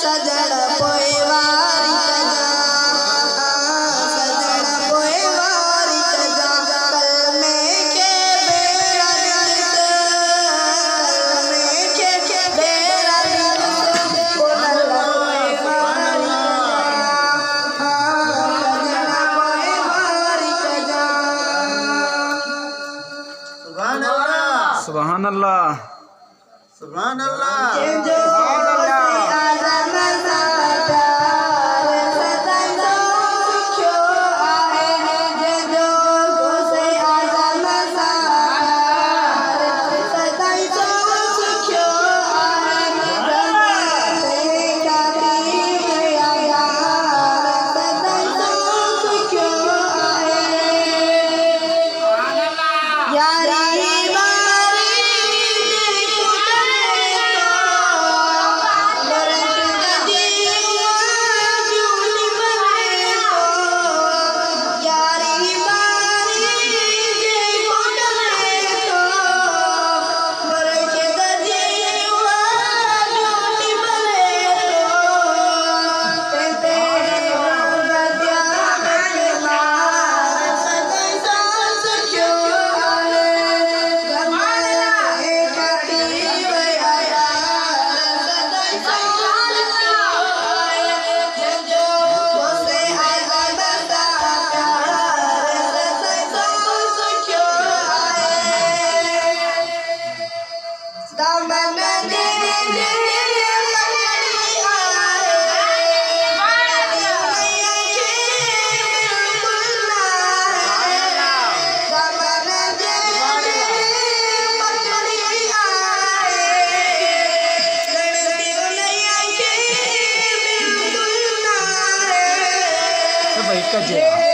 सजण पोइ वारी कजा सजण पोइ वारी कजा कलमे के बेड़ा कलमे के बेड़ा पोइ वारी कजा सजण पोइ वारी कजा सुभान अल्लाह सुभान अल्लाह जो आदम सादा सदाई सुखियो आहे जो से आदम सादा सदाई सुखियो आहे से काती गया यार सदाई सुखियो आहे यारी सब एक का